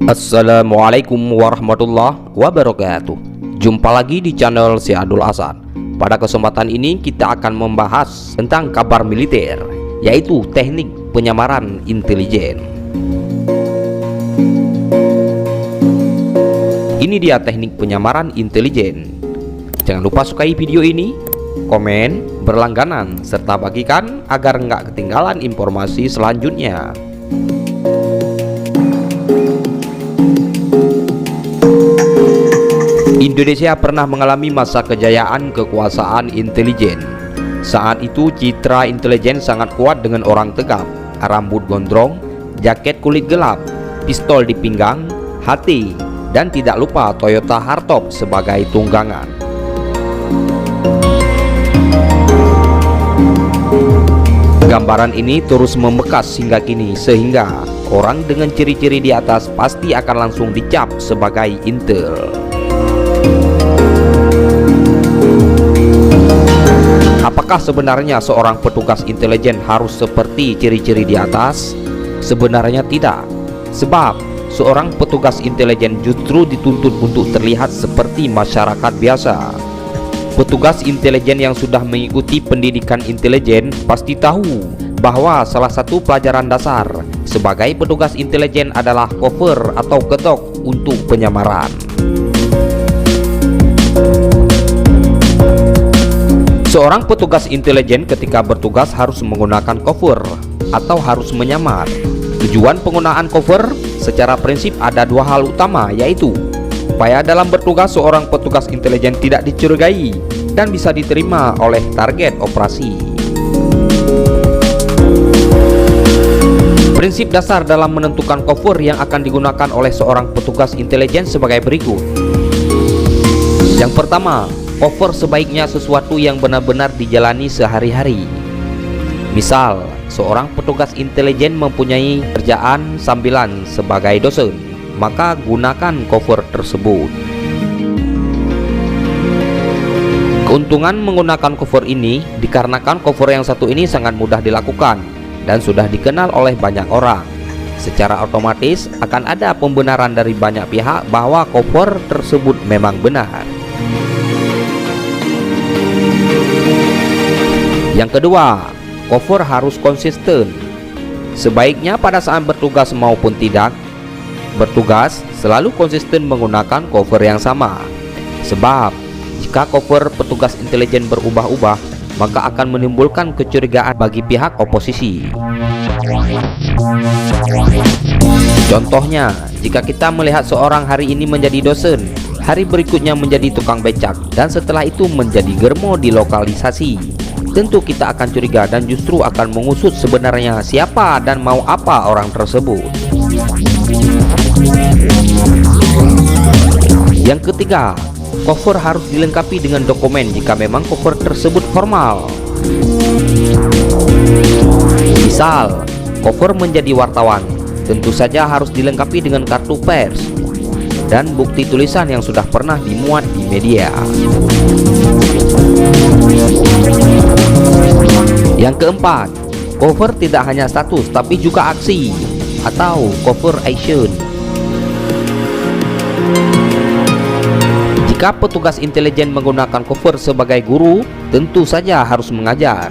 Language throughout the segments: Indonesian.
Assalamualaikum warahmatullahi wabarakatuh. Jumpa lagi di channel Syadul Hasan. Pada kesempatan ini kita akan membahas tentang kabar militer, yaitu teknik penyamaran intelijen. Ini dia teknik penyamaran intelijen. Jangan lupa sukai video ini, komen, berlangganan, serta bagikan agar nggak ketinggalan informasi selanjutnya. Indonesia pernah mengalami masa kejayaan kekuasaan intelijen. Saat itu citra intelijen sangat kuat dengan orang tegap, rambut gondrong, jaket kulit gelap, pistol di pinggang, HT, dan tidak lupa Toyota Hardtop sebagai tunggangan. Gambaran ini terus membekas hingga kini, sehingga orang dengan ciri-ciri di atas pasti akan langsung dicap sebagai intel. Apakah sebenarnya seorang petugas intelijen harus seperti ciri-ciri di atas? Sebenarnya tidak, sebab seorang petugas intelijen justru dituntut untuk terlihat seperti masyarakat biasa. Petugas intelijen yang sudah mengikuti pendidikan intelijen pasti tahu bahwa salah satu pelajaran dasar sebagai petugas intelijen adalah cover atau ketok untuk penyamaran. Seorang petugas intelijen ketika bertugas harus menggunakan cover atau harus menyamar. Tujuan penggunaan cover secara prinsip ada dua hal utama, yaitu supaya dalam bertugas seorang petugas intelijen tidak dicurigai dan bisa diterima oleh target operasi. Prinsip dasar dalam menentukan cover yang akan digunakan oleh seorang petugas intelijen sebagai berikut. Yang pertama, cover sebaiknya sesuatu yang benar-benar dijalani sehari-hari. Misal, seorang petugas intelijen mempunyai kerjaan sambilan sebagai dosen, maka gunakan cover tersebut. Keuntungan menggunakan cover ini dikarenakan cover yang satu ini sangat mudah dilakukan dan sudah dikenal oleh banyak orang. Secara otomatis akan ada pembenaran dari banyak pihak bahwa cover tersebut memang benar. Yang kedua, cover harus konsisten. Sebaiknya pada saat bertugas maupun tidak bertugas selalu konsisten menggunakan cover yang sama. Sebab jika cover petugas intelijen berubah-ubah, maka akan menimbulkan kecurigaan bagi pihak oposisi. Contohnya, jika kita melihat seorang hari ini menjadi dosen, hari berikutnya menjadi tukang becak, dan setelah itu menjadi germo di lokalisasi, tentu kita akan curiga dan justru akan mengusut sebenarnya siapa dan mau apa orang tersebut. Yang ketiga, cover harus dilengkapi dengan dokumen jika memang cover tersebut formal. Misal, cover menjadi wartawan, tentu saja harus dilengkapi dengan kartu pers dan bukti tulisan yang sudah pernah dimuat di media. Yang keempat, cover tidak hanya status tapi juga aksi atau cover action. Jika petugas intelijen menggunakan cover sebagai guru, tentu saja harus mengajar.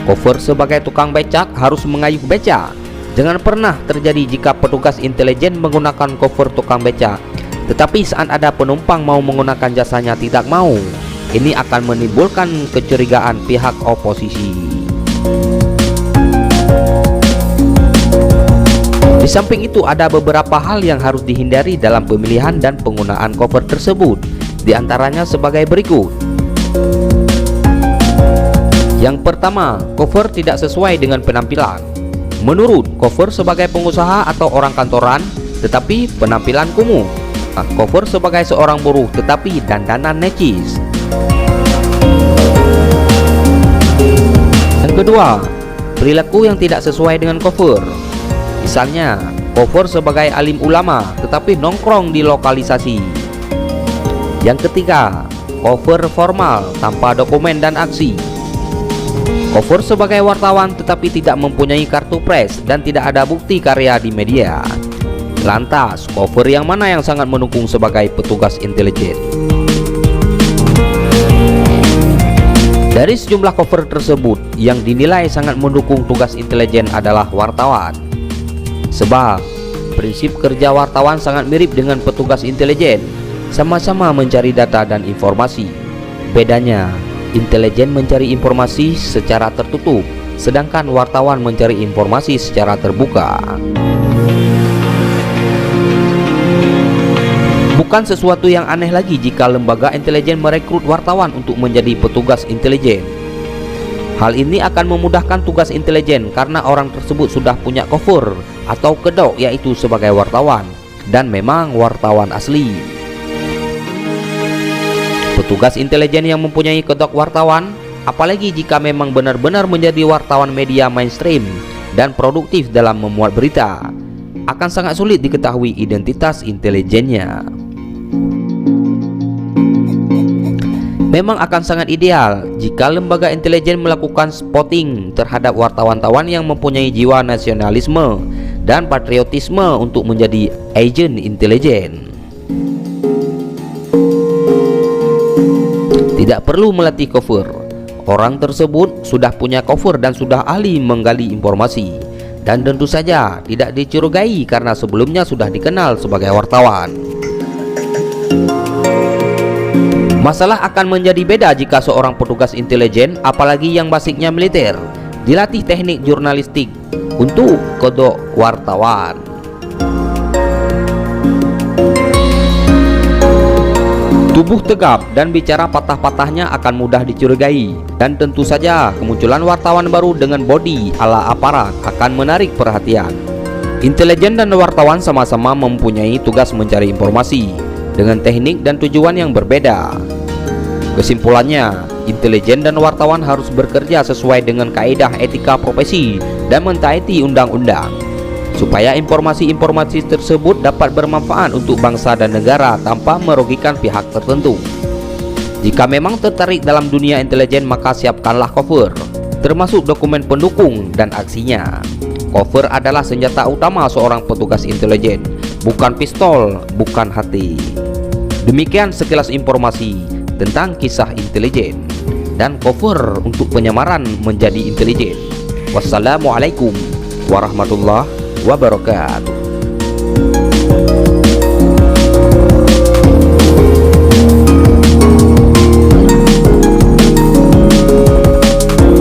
Cover sebagai tukang becak harus mengayuh becak. Jangan pernah terjadi jika petugas intelijen menggunakan cover tukang becak, tetapi saat ada penumpang mau menggunakan jasanya tidak mau. Ini akan menimbulkan kecurigaan pihak oposisi. Di samping itu ada beberapa hal yang harus dihindari dalam pemilihan dan penggunaan cover tersebut. Di antaranya sebagai berikut. Yang pertama, cover tidak sesuai dengan penampilan. Menurut cover sebagai pengusaha atau orang kantoran, tetapi penampilan kumuh. Cover sebagai seorang buruh tetapi dandanan necis. Yang kedua, perilaku yang tidak sesuai dengan cover. Misalnya, cover sebagai alim ulama tetapi nongkrong di lokalisasi. Yang ketiga, cover formal tanpa dokumen dan aksi. Cover sebagai wartawan tetapi tidak mempunyai kartu pres dan tidak ada bukti karya di media. Lantas, cover yang mana yang sangat mendukung sebagai petugas intelijen? Dari sejumlah cover tersebut, yang dinilai sangat mendukung tugas intelijen adalah wartawan. Sebab, prinsip kerja wartawan sangat mirip dengan petugas intelijen, sama-sama mencari data dan informasi. Bedanya, intelijen mencari informasi secara tertutup, sedangkan wartawan mencari informasi secara terbuka. Bukan sesuatu yang aneh lagi jika lembaga intelijen merekrut wartawan untuk menjadi petugas intelijen. Hal ini akan memudahkan tugas intelijen karena orang tersebut sudah punya cover atau kedok, yaitu sebagai wartawan, dan memang wartawan asli. Petugas intelijen yang mempunyai kedok wartawan, apalagi jika memang benar-benar menjadi wartawan media mainstream dan produktif dalam memuat berita, akan sangat sulit diketahui identitas intelijennya. Memang akan sangat ideal jika lembaga intelijen melakukan spotting terhadap wartawan-wartawan yang mempunyai jiwa nasionalisme dan patriotisme untuk menjadi agen intelijen. Tidak perlu melatih cover. Orang tersebut sudah punya cover dan sudah ahli menggali informasi, dan tentu saja tidak dicurigai karena sebelumnya sudah dikenal sebagai wartawan. Masalah akan menjadi beda jika seorang petugas intelijen, apalagi yang basicnya militer, dilatih teknik jurnalistik untuk kodok wartawan. Tubuh tegap dan bicara patah-patahnya akan mudah dicurigai, dan tentu saja kemunculan wartawan baru dengan body ala aparat akan menarik perhatian. Intelijen dan wartawan sama-sama mempunyai tugas mencari informasi dengan teknik dan tujuan yang berbeda. Kesimpulannya, intelijen dan wartawan harus bekerja sesuai dengan kaidah etika profesi dan mentaati undang-undang, supaya informasi-informasi tersebut dapat bermanfaat untuk bangsa dan negara tanpa merugikan pihak tertentu. Jika memang tertarik dalam dunia intelijen, maka siapkanlah cover, termasuk dokumen pendukung dan aksinya. Cover adalah senjata utama seorang petugas intelijen, bukan pistol, bukan hati. Demikian sekilas informasi tentang kisah intelijen dan cover untuk penyamaran menjadi intelijen. Wassalamualaikum warahmatullahi wabarakatuh.